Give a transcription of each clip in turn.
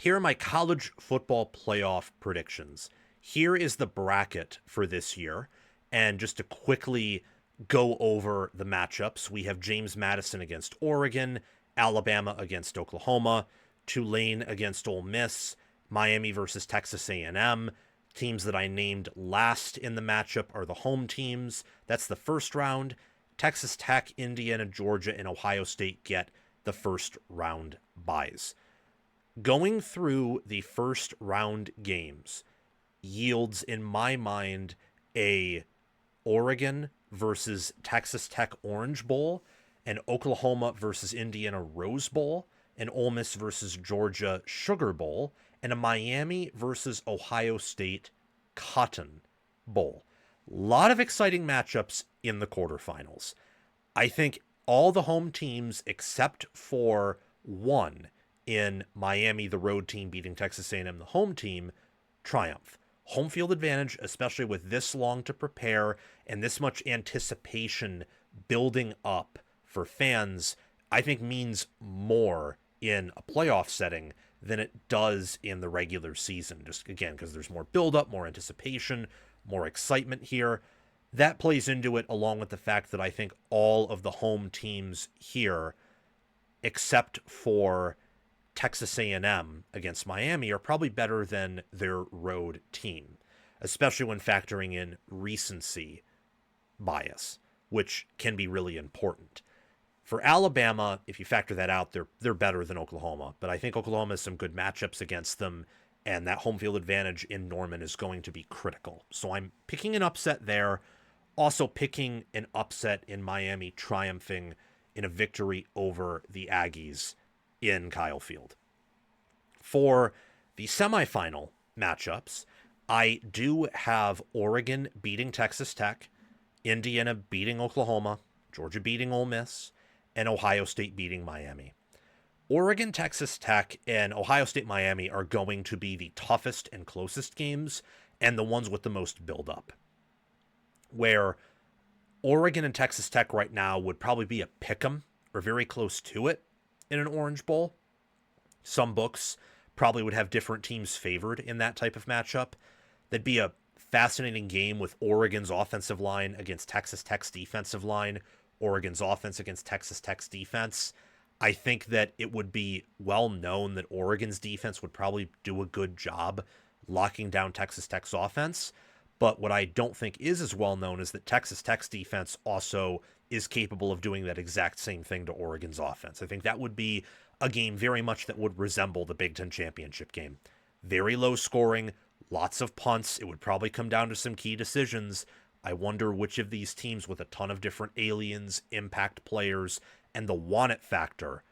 Here are my college football playoff predictions. Here is the bracket for this year. And just to quickly go over the matchups, we have James Madison against Oregon, Alabama against Oklahoma, Tulane against Ole Miss, Miami versus Texas A&M. Teams that I named last in the matchup are the home teams. That's the first round. Texas Tech, Indiana, Georgia, and Ohio State get the first round byes. Going through the first round games yields, in my mind, a Oregon versus Texas Tech Orange Bowl, an Oklahoma versus Indiana Rose Bowl, an Ole Miss versus Georgia Sugar Bowl, and a Miami versus Ohio State Cotton Bowl. A lot of exciting matchups in the quarterfinals. I think all the home teams except for one in Miami, the road team beating Texas A&M, the home team, triumph. Home field advantage, especially with this long to prepare and this much anticipation building up for fans, I think means more in a playoff setting than it does in the regular season. Just again, because there's more buildup, more anticipation, more excitement here. That plays into it, along with the fact that I think all of the home teams here, except for Texas A&M against Miami, are probably better than their road team, especially when factoring in recency bias, which can be really important. For Alabama, if you factor that out, they're better than Oklahoma, but I think Oklahoma has some good matchups against them, and that home field advantage in Norman is going to be critical. So I'm picking an upset there, also picking an upset in Miami triumphing in a victory over the Aggies in Kyle Field. For the semifinal matchups, I do have Oregon beating Texas Tech, Indiana beating Oklahoma, Georgia beating Ole Miss, and Ohio State beating Miami. Oregon, Texas Tech, and Ohio State, Miami are going to be the toughest and closest games and the ones with the most buildup. Where Oregon and Texas Tech right now would probably be a pick'em or very close to it in an Orange Bowl. Some books probably would have different teams favored in that type of matchup. That'd be a fascinating game with Oregon's offensive line against Texas Tech's defensive line, Oregon's offense against Texas Tech's defense. I think that it would be well known that Oregon's defense would probably do a good job locking down Texas Tech's offense. But what I don't think is as well known is that Texas Tech's defense also is capable of doing that exact same thing to Oregon's offense. I think that would be a game very much that would resemble the Big Ten championship game. Very low scoring, lots of punts. It would probably come down to some key decisions. I wonder which of these teams with a ton of different aliens, impact players, and the want it factor.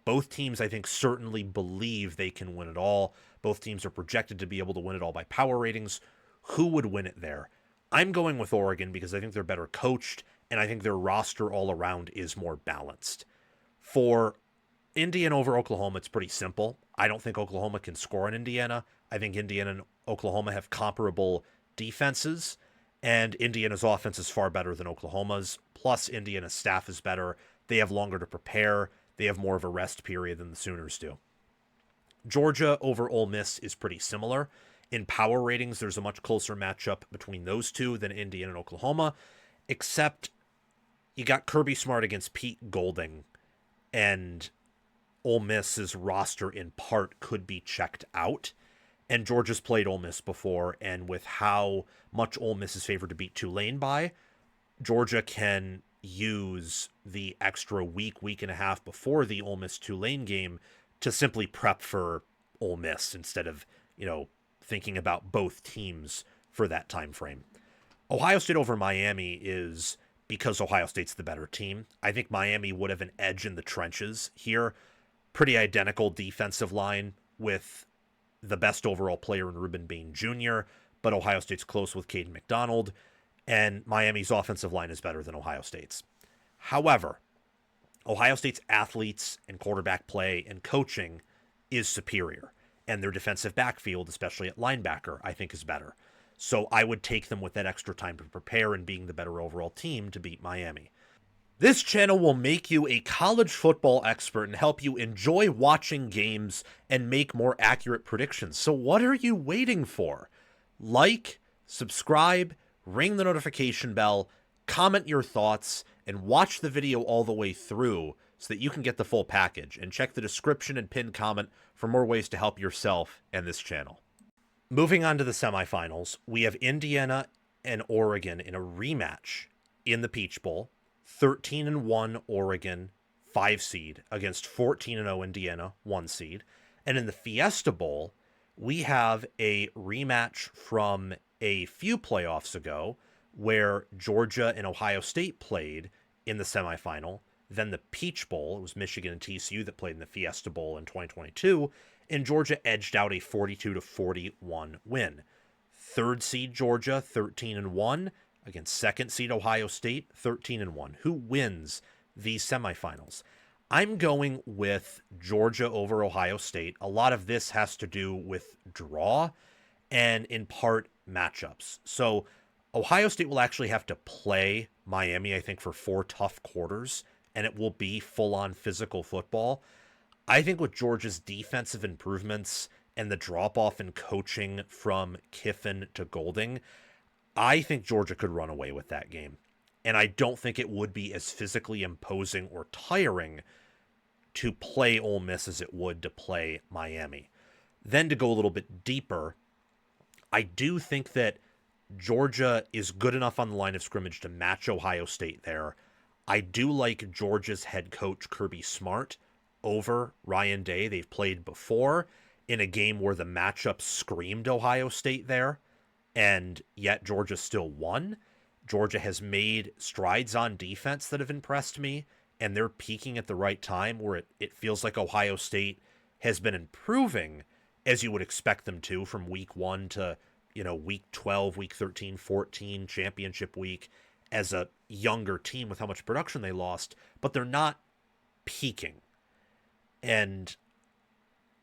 Both teams, I think, certainly believe they can win it all. Both teams are projected to be able to win it all by power ratings. Who would win it there? I'm going with Oregon because I think they're better coached, and I think their roster all around is more balanced. For Indiana over Oklahoma, it's pretty simple. I don't think Oklahoma can score on Indiana. I think Indiana and Oklahoma have comparable defenses, and Indiana's offense is far better than Oklahoma's. Plus, Indiana's staff is better. They have longer to prepare. They have more of a rest period than the Sooners do. Georgia over Ole Miss is pretty similar. In power ratings, there's a much closer matchup between those two than Indiana and Oklahoma, except you got Kirby Smart against Pete Golding, and Ole Miss's roster in part could be checked out. And Georgia's played Ole Miss before, and with how much Ole Miss is favored to beat Tulane by, Georgia can use the extra week and a half before the Ole Miss-Tulane game to simply prep for Ole Miss instead of, thinking about both teams for that time frame. Ohio State over Miami is because Ohio State's the better team. I think Miami would have an edge in the trenches here. Pretty identical defensive line with the best overall player in Reuben Bain Jr., but Ohio State's close with Caden McDonald, and Miami's offensive line is better than Ohio State's. However, Ohio State's athletes and quarterback play and coaching is superior, and their defensive backfield, especially at linebacker, I think is better. So I would take them with that extra time to prepare and being the better overall team to beat Miami. This channel will make you a college football expert and help you enjoy watching games and make more accurate predictions. So what are you waiting for? Like, subscribe, ring the notification bell, comment your thoughts, and watch the video all the way through so that you can get the full package. And check the description and pinned comment for more ways to help yourself and this channel. Moving on to the semifinals, we have Indiana and Oregon in a rematch in the Peach Bowl. 13-1 Oregon, 5 seed, against 14-0 Indiana, 1 seed. And in the Fiesta Bowl, we have a rematch from a few playoffs ago where Georgia and Ohio State played in the semifinal. Then the Peach Bowl, it was Michigan and TCU that played in the Fiesta Bowl in 2022, and Georgia edged out a 42-41 win. Third seed Georgia, 13-1, against second seed Ohio State, 13-1. Who wins these semifinals? I'm going with Georgia over Ohio State. A lot of this has to do with draw and in part matchups. So Ohio State will actually have to play Miami, I think, for 4 tough quarters, and it will be full-on physical football. I think with Georgia's defensive improvements and the drop-off in coaching from Kiffin to Golding, I think Georgia could run away with that game. And I don't think it would be as physically imposing or tiring to play Ole Miss as it would to play Miami. Then to go a little bit deeper, I do think that Georgia is good enough on the line of scrimmage to match Ohio State there. I do like Georgia's head coach, Kirby Smart, over Ryan Day. They've played before in a game where the matchup screamed Ohio State there, and yet Georgia still won. Georgia has made strides on defense that have impressed me, and they're peaking at the right time where it feels like Ohio State has been improving as you would expect them to from week 1 to, week 12, week 13, 14, championship week as a younger team with how much production they lost, but they're not peaking. And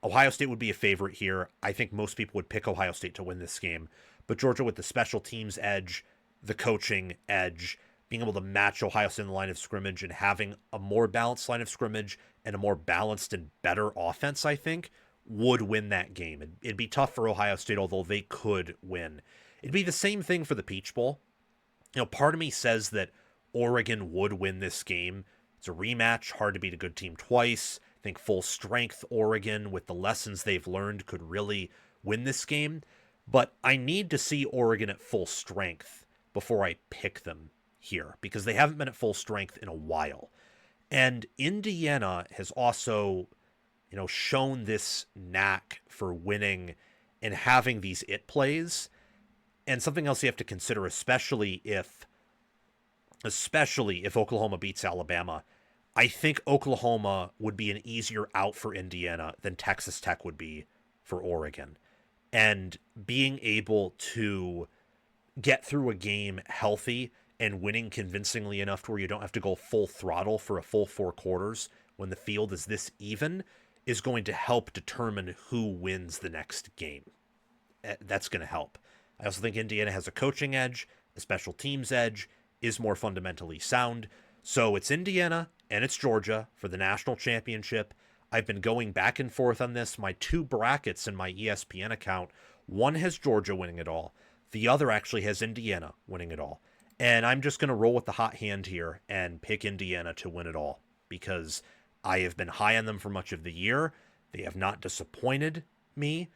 Ohio State would be a favorite here. I think most people would pick Ohio State to win this game, but Georgia with the special teams edge, the coaching edge, being able to match Ohio State in the line of scrimmage and having a more balanced line of scrimmage and a more balanced and better offense, I think, would win that game. It'd be tough for Ohio State, although they could win. It'd be the same thing for the Peach Bowl. Part of me says that Oregon would win this game. It's a rematch, hard to beat a good team twice. I think full strength Oregon, with the lessons they've learned, could really win this game. But I need to see Oregon at full strength before I pick them here, because they haven't been at full strength in a while. And Indiana has also, shown this knack for winning and having these it plays. And something else you have to consider, especially if Oklahoma beats Alabama, I think Oklahoma would be an easier out for Indiana than Texas Tech would be for Oregon. And being able to get through a game healthy and winning convincingly enough to where you don't have to go full throttle for a full 4 quarters when the field is this even is going to help determine who wins the next game. That's going to help. I also think Indiana has a coaching edge, a special teams edge, is more fundamentally sound. So it's Indiana and it's Georgia for the national championship. I've been going back and forth on this. My 2 brackets in my ESPN account, one has Georgia winning it all. The other actually has Indiana winning it all. And I'm just going to roll with the hot hand here and pick Indiana to win it all, because I have been high on them for much of the year. They have not disappointed me.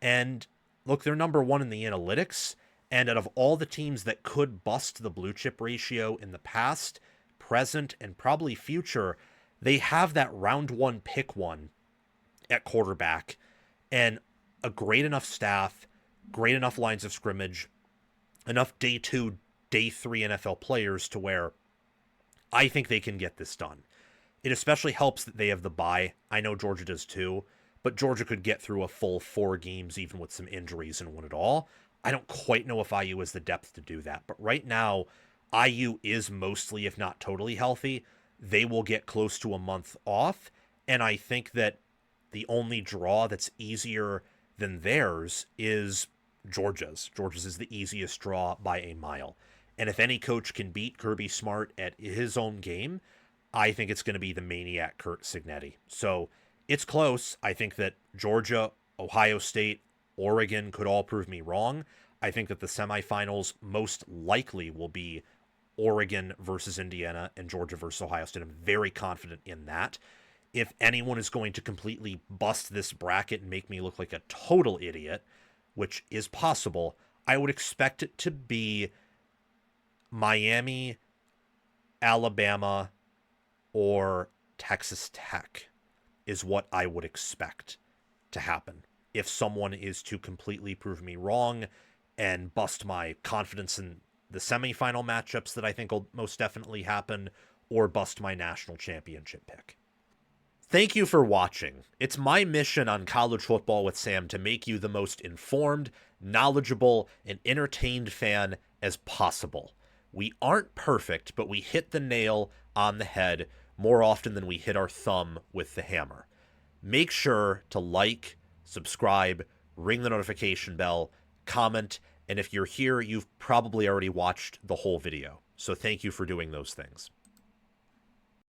And look, they're number 1 in the analytics. And out of all the teams that could bust the blue chip ratio in the past, present, and probably future, they have that round 1 pick 1 at quarterback and a great enough staff, great enough lines of scrimmage, enough day 2, day 3 NFL players to where I think they can get this done. It especially helps that they have the bye. I know Georgia does too, but Georgia could get through a full 4 games even with some injuries and win it all. I don't quite know if IU has the depth to do that, but right now IU is mostly, if not totally healthy. They will get close to a month off, and I think that the only draw that's easier than theirs is Georgia's. Georgia's is the easiest draw by a mile. And if any coach can beat Kirby Smart at his own game, I think it's going to be the maniac Curt Cignetti. So it's close. I think that Georgia, Ohio State, Oregon could all prove me wrong. I think that the semifinals most likely will be Oregon versus Indiana and Georgia versus Ohio State. I'm very confident in that. If anyone is going to completely bust this bracket and make me look like a total idiot, which is possible, I would expect it to be Miami, Alabama, or Texas Tech is what I would expect to happen if someone is to completely prove me wrong and bust my confidence in the semifinal matchups that I think will most definitely happen, or bust my national championship pick. Thank you for watching. It's my mission on College Football with Sam to make you the most informed, knowledgeable, and entertained fan as possible. We aren't perfect, but we hit the nail on the head more often than we hit our thumb with the hammer. Make sure to like, subscribe, ring the notification bell, comment, and if you're here, you've probably already watched the whole video. So thank you for doing those things.